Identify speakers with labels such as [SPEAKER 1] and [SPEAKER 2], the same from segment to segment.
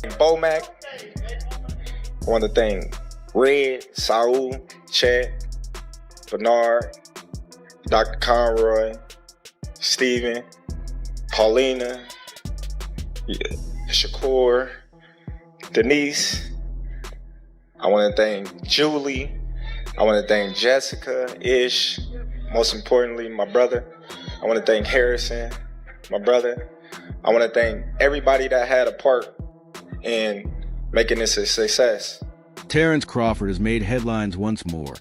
[SPEAKER 1] Bomac. I want to thank Red, Saul, Chet, Bernard, Dr. Conroy, Steven, Paulina, Shakur, Denise. I want to thank Julie. I want to thank Jessica, Ish. Most importantly, my brother. I want to thank Harrison, my brother. I want to thank everybody that had a part in making this a success.
[SPEAKER 2] Terence Crawford has made headlines once more,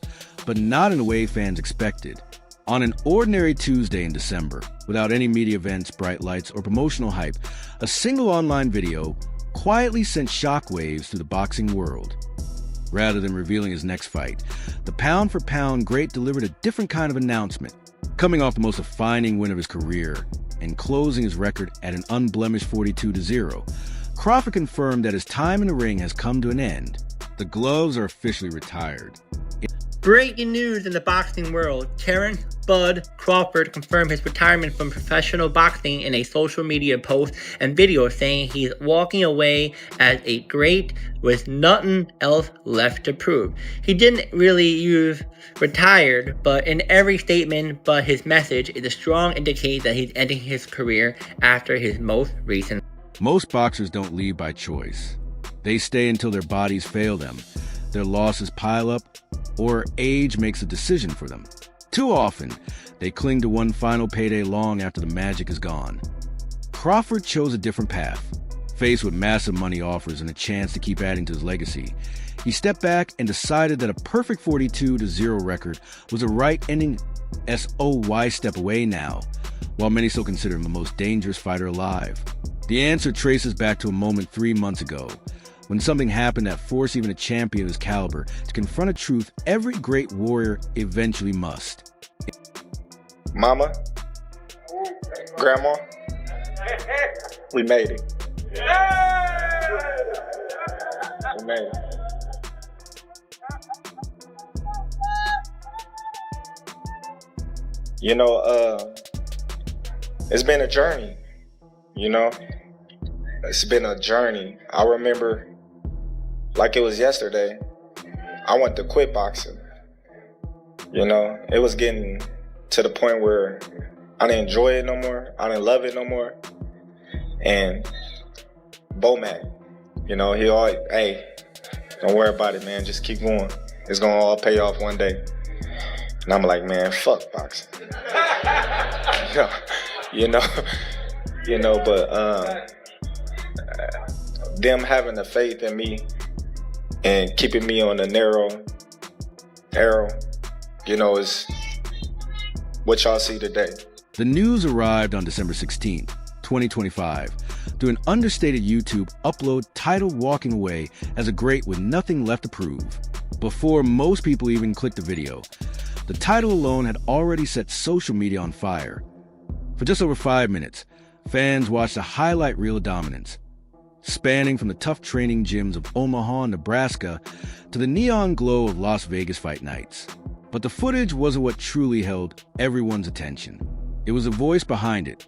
[SPEAKER 2] but not in the way fans expected. On an ordinary Tuesday in December, without any media events, bright lights, or promotional hype, a single online video quietly sent shockwaves through the boxing world. Rather than revealing his next fight, the pound-for-pound great delivered a different kind of announcement. Coming off the most defining win of his career and closing his record at an unblemished 42-0, Crawford confirmed that his time in the ring has come to an end. The gloves are officially retired.
[SPEAKER 3] Breaking news in the boxing world. Terence "Bud" Crawford confirmed his retirement from professional boxing in a social media post and video, saying he's walking away as a great with nothing else left to prove. He didn't really use retired, but in every statement but his message is a strong indication that he's ending his career after his most recent.
[SPEAKER 2] Most boxers don't leave by choice. They stay until their bodies fail them, their losses pile up, or age makes a decision for them. Too often, they cling to one final payday long after the magic is gone. Crawford chose a different path. Faced with massive money offers and a chance to keep adding to his legacy, he stepped back and decided that a perfect 42-0 record was a right-ending SOY step away now, while many still consider him the most dangerous fighter alive. The answer traces back to a moment 3 months ago, when something happened that forced even a champion of his caliber to confront a truth every great warrior eventually must.
[SPEAKER 1] Mama, Grandma, we made it. We made it. You know, it's been a journey, you know? It's been a journey. I remember, like it was yesterday, I went to quit boxing. You know, it was getting to the point where I didn't enjoy it no more. I didn't love it no more. And Bomac, you know, he always, hey, don't worry about it, man. Just keep going. It's gonna all pay off one day. And I'm like, man, fuck boxing. you know, but them having the faith in me and keeping me on the narrow arrow, you know, is what y'all see today.
[SPEAKER 2] The news arrived on December 16th, 2025, through an understated YouTube upload titled "Walking Away" as a great with nothing left to prove. Before most people even clicked the video, the title alone had already set social media on fire. For just over 5 minutes, fans watched a highlight reel of dominance, spanning from the tough training gyms of Omaha, Nebraska, to the neon glow of Las Vegas fight nights. But the footage wasn't what truly held everyone's attention. It was the voice behind it.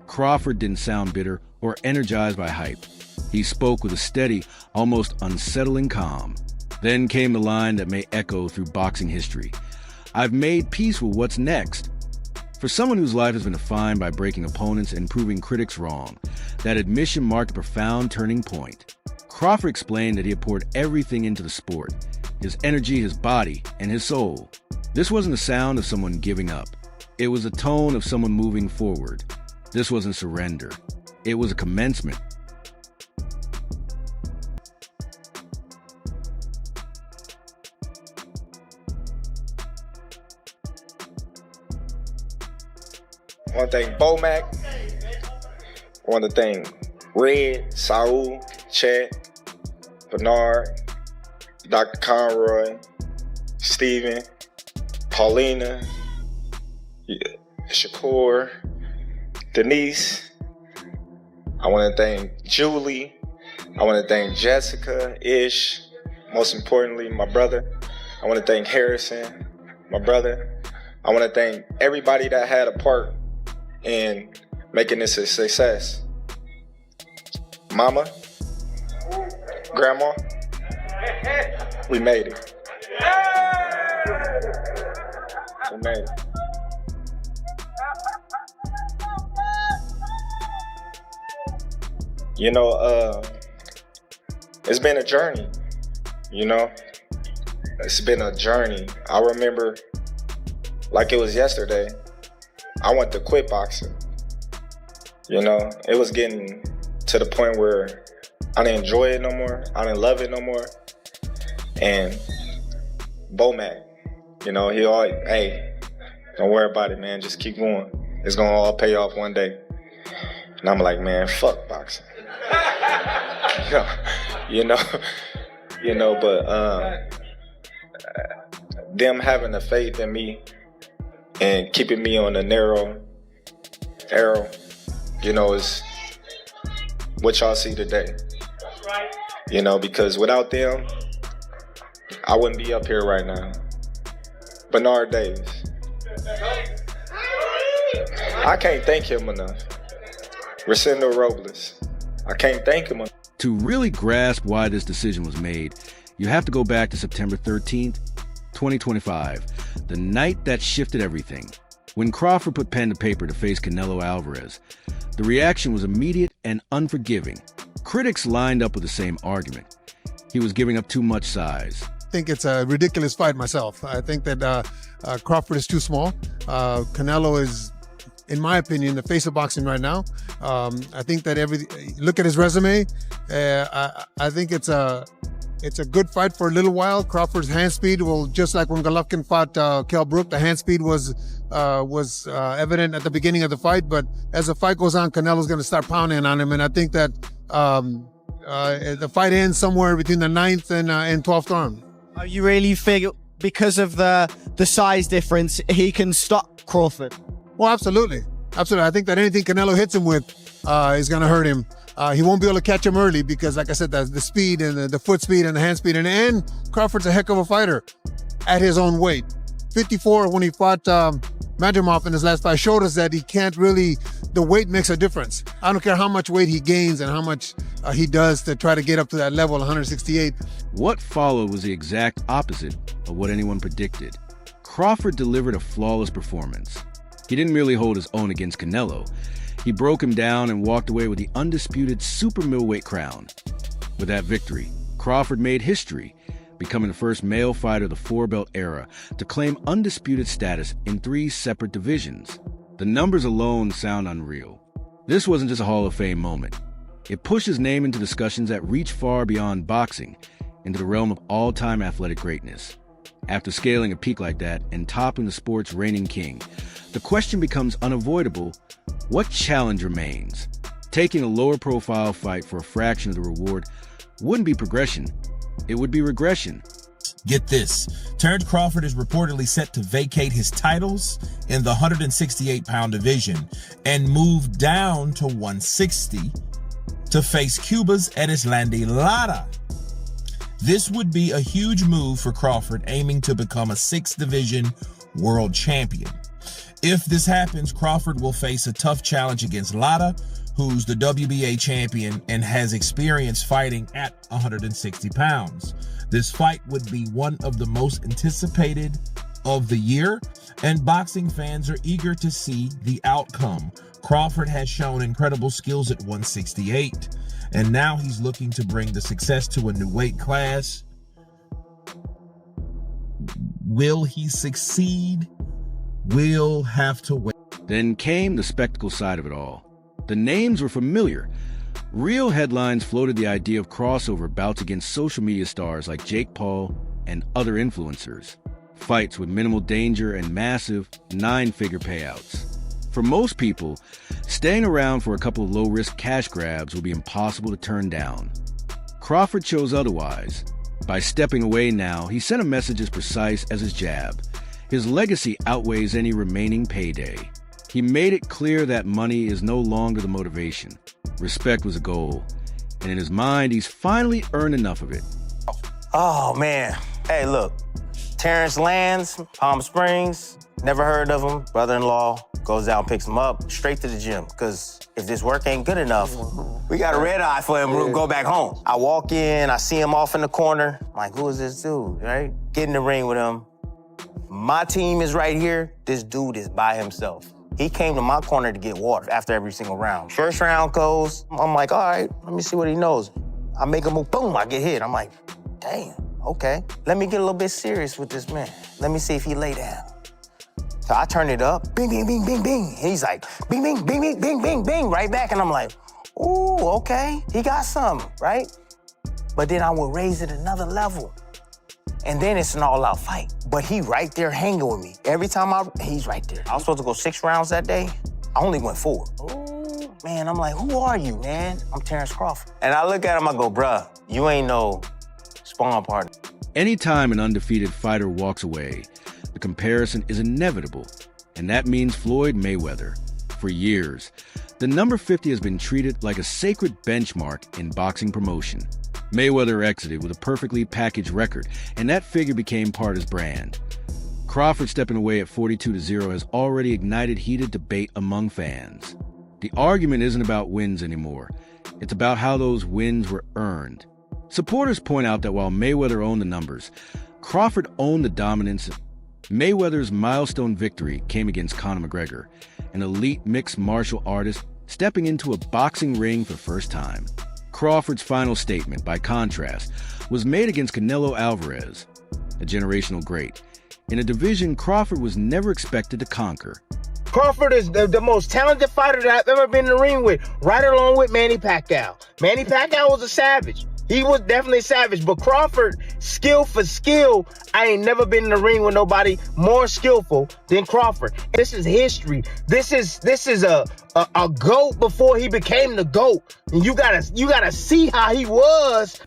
[SPEAKER 2] Crawford didn't sound bitter or energized by hype. He spoke with a steady, almost unsettling calm. Then came the line that may echo through boxing history. "I've made peace with what's next." For someone whose life has been defined by breaking opponents and proving critics wrong, that admission marked a profound turning point. Crawford explained that he had poured everything into the sport, his energy, his body, and his soul. This wasn't the sound of someone giving up. It was the tone of someone moving forward. This wasn't surrender. It was a commencement.
[SPEAKER 1] I want to thank Bomac. I want to thank Red, Saul, Chet, Bernard, Dr. Conroy, Steven, Paulina, Shakur, Denise. I want to thank Julie. I want to thank Jessica, Ish. Most importantly, my brother. I want to thank Harrison, my brother. I want to thank everybody that had a part in making this a success. Mama, Grandma, we made it. We made it. You know, it's been a journey, you know? It's been a journey. I remember, like it was yesterday, I went to quit boxing. You know, it was getting to the point where I didn't enjoy it no more. I didn't love it no more. And Bomac, you know, he always, hey, don't worry about it, man. Just keep going. It's gonna all pay off one day. And I'm like, man, fuck boxing. you know, but them having the faith in me and keeping me on the narrow arrow, you know, is what y'all see today. You know, because without them, I wouldn't be up here right now. Bernard Davis. I can't thank him enough. Rosendo Robles. I can't thank him enough.
[SPEAKER 2] To really grasp why this decision was made, you have to go back to September 13th, 2025, the night that shifted everything. When Crawford put pen to paper to face Canelo Alvarez, the reaction was immediate and unforgiving. Critics lined up with the same argument. He was giving up too much size.
[SPEAKER 4] I think it's a ridiculous fight myself. I think that Crawford is too small. Canelo is, in my opinion, the face of boxing right now. I think that look at his resume. I think it's a good fight for a little while. Crawford's hand speed will, just like when Golovkin fought Kell Brook, the hand speed was evident at the beginning of the fight. But as the fight goes on, Canelo's going to start pounding on him, and I think that the fight ends somewhere between the 9th and 12th round.
[SPEAKER 5] You really feel because of the size difference, he can stop Crawford?
[SPEAKER 4] Well, absolutely. Absolutely. I think that anything Canelo hits him with is going to hurt him. He won't be able to catch him early because, like I said, the speed and the foot speed and the hand speed. And Crawford's a heck of a fighter at his own weight. 54, when he fought Madrimov in his last fight, showed us that he can't really, the weight makes a difference. I don't care how much weight he gains and how much he does to try to get up to that level, 168.
[SPEAKER 2] What followed was the exact opposite of what anyone predicted. Crawford delivered a flawless performance. He didn't merely hold his own against Canelo. He broke him down and walked away with the undisputed super middleweight crown. With that victory, Crawford made history, becoming the first male fighter of the four-belt era to claim undisputed status in 3 separate divisions. The numbers alone sound unreal. This wasn't just a Hall of Fame moment. It pushed his name into discussions that reach far beyond boxing, into the realm of all-time athletic greatness. After scaling a peak like that and topping the sport's reigning king, the question becomes unavoidable: what challenge remains? Taking a lower-profile fight for a fraction of the reward wouldn't be progression. It would be regression.
[SPEAKER 6] Get this. Terence Crawford is reportedly set to vacate his titles in the 168-pound division and move down to 160 to face Cuba's Erislandy Lara. This would be a huge move for Crawford, aiming to become a 6th division world champion. If this happens, Crawford will face a tough challenge against Lara, who's the WBA champion and has experience fighting at 160 pounds. This fight would be one of the most anticipated of the year, and boxing fans are eager to see the outcome. Crawford has shown incredible skills at 168, and now he's looking to bring the success to a new weight class. Will he succeed? We'll have to wait.
[SPEAKER 2] Then came the spectacle side of it all. The names were familiar. Real headlines floated the idea of crossover bouts against social media stars like Jake Paul and other influencers. Fights with minimal danger and massive 9-figure payouts. For most people, staying around for a couple of low-risk cash grabs would be impossible to turn down. Crawford chose otherwise. By stepping away now, he sent a message as precise as his jab. His legacy outweighs any remaining payday. He made it clear that money is no longer the motivation. Respect was a goal. And in his mind, he's finally earned enough of it.
[SPEAKER 7] Oh, man. Hey, look. Terrence lands, Palm Springs. Never heard of him. Brother-in-law. Goes down, picks him up, straight to the gym. Because if this work ain't good enough, we got a red eye for him to go back home. I walk in, I see him off in the corner. I'm like, who is this dude, right? Get in the ring with him. My team is right here. This dude is by himself. He came to my corner to get water after every single round. First round goes, I'm like, all right, let me see what he knows. I make a move, boom, I get hit. I'm like, damn, okay. Let me get a little bit serious with this man. Let me see if he lay down. So I turn it up, bing, bing, bing, bing, bing. He's like, bing, bing, bing, bing, bing, bing, bing, right back. And I'm like, ooh, okay, he got something, right? But then I would raise it another level. And then it's an all-out fight. But he right there hanging with me. Every time he's right there. I was supposed to go 6 rounds that day. I only went 4. Ooh, man, I'm like, who are you, man? I'm Terence Crawford. And I look at him, I go, bruh, you ain't no spawn partner.
[SPEAKER 2] Anytime an undefeated fighter walks away, the comparison is inevitable, and that means Floyd Mayweather. For years, the number 50 has been treated like a sacred benchmark in boxing promotion. Mayweather exited with a perfectly packaged record, and that figure became part of his brand. Crawford stepping away at 42-0 has already ignited heated debate among fans. The argument isn't about wins anymore. It's about how those wins were earned. Supporters point out that while Mayweather owned the numbers, Crawford owned the dominance. Mayweather's milestone victory came against Conor McGregor, an elite mixed martial artist stepping into a boxing ring for the first time. Crawford's final statement, by contrast, was made against Canelo Alvarez, a generational great, in a division Crawford was never expected to conquer.
[SPEAKER 8] Crawford is the most talented fighter that I've ever been in the ring with, right along with Manny Pacquiao. Manny Pacquiao was a savage. He was definitely savage, but Crawford, skill for skill, I ain't never been in the ring with nobody more skillful than Crawford. This is history. This is a GOAT before he became the GOAT. And you gotta see how he was.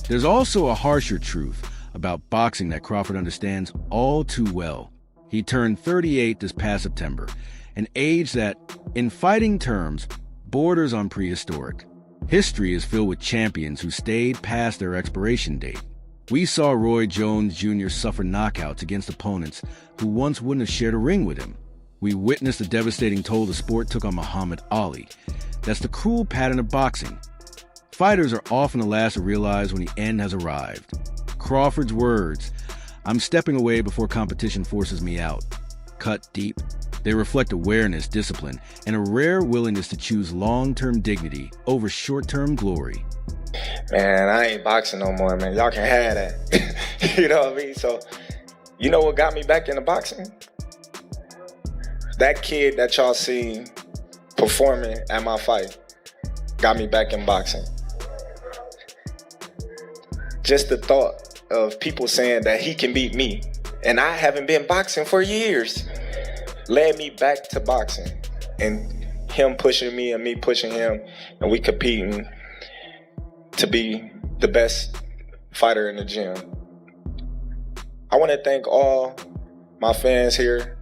[SPEAKER 2] There's also a harsher truth about boxing that Crawford understands all too well. He turned 38 this past September, an age that, in fighting terms, borders on prehistoric. History is filled with champions who stayed past their expiration date. We saw Roy Jones Jr. suffer knockouts against opponents who once wouldn't have shared a ring with him. We witnessed the devastating toll the sport took on Muhammad Ali. That's the cruel pattern of boxing. Fighters are often the last to realize when the end has arrived. Crawford's words, "I'm stepping away before competition forces me out," cut deep. They reflect awareness, discipline, and a rare willingness to choose long-term dignity over short-term glory.
[SPEAKER 1] Man, I ain't boxing no more, man. Y'all can have that. You know what I mean? So, you know what got me back into boxing? That kid that y'all seen performing at my fight got me back in boxing. Just the thought of people saying that he can beat me, and I haven't been boxing for years, led me back to boxing. And him pushing me and me pushing him, and we competing to be the best fighter in the gym. I want to thank all my fans here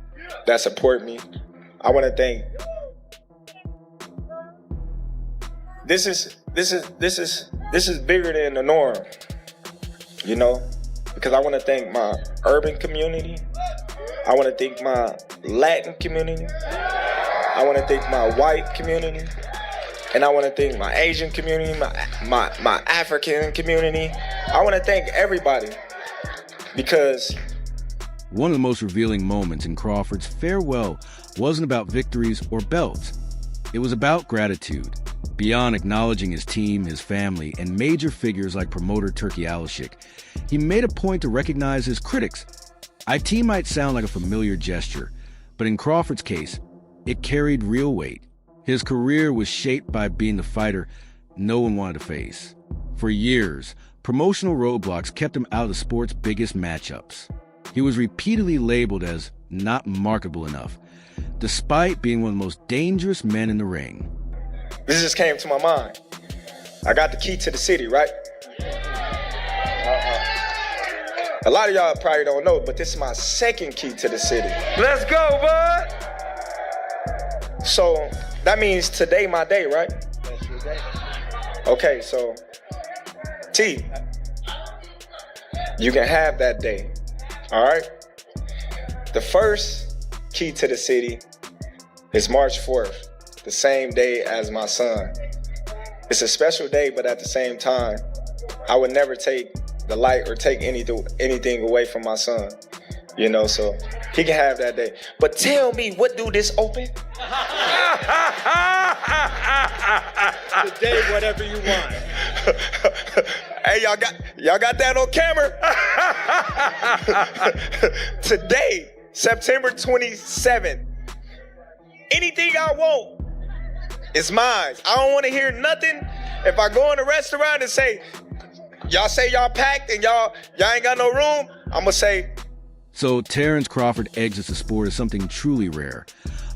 [SPEAKER 1] that support me. I want to thank. This is bigger than the norm, you know, because I want to thank my urban community. I want to thank my Latin community. I want to thank my white community. And I want to thank my Asian community, my African community. I want to thank everybody because
[SPEAKER 2] one of the most revealing moments in Crawford's farewell wasn't about victories or belts. It was about gratitude. Beyond acknowledging his team, his family, and major figures like promoter Turki Alashik, he made a point to recognize his critics. IT might sound like a familiar gesture, but in Crawford's case, it carried real weight. His career was shaped by being the fighter no one wanted to face. For years, promotional roadblocks kept him out of the sport's biggest matchups. He was repeatedly labeled as not marketable enough, despite being one of the most dangerous men in the ring.
[SPEAKER 1] This just came to my mind. I got the key to the city, right? A lot of y'all probably don't know, but this is my second key to the city. Let's go, bud! So, that means today my day, right?
[SPEAKER 8] That's your day.
[SPEAKER 1] Okay, so, T, you can have that day, all right? The first key to the city It's March 4th, the same day as my son. It's a special day, but at the same time, I would never take the light or take anything away from my son. You know, so he can have that day. But tell me, what do this open?
[SPEAKER 9] Today, whatever you want.
[SPEAKER 1] Hey, y'all got that on camera? Today, September 27th. Anything I want is mine. I don't want to hear nothing. If I go in a restaurant and say y'all packed and y'all ain't got no room, I'm gonna say.
[SPEAKER 2] So Terence Crawford exits the sport as something truly rare.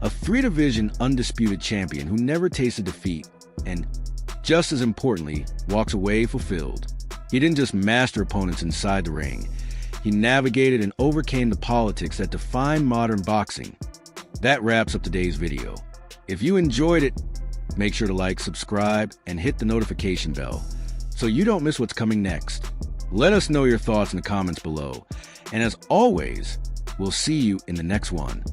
[SPEAKER 2] A three-division undisputed champion who never tasted defeat and, just as importantly, walks away fulfilled. He didn't just master opponents inside the ring. He navigated and overcame the politics that define modern boxing. That wraps up today's video. If you enjoyed it, make sure to like, subscribe, and hit the notification bell so you don't miss what's coming next. Let us know your thoughts in the comments below. And as always, we'll see you in the next one.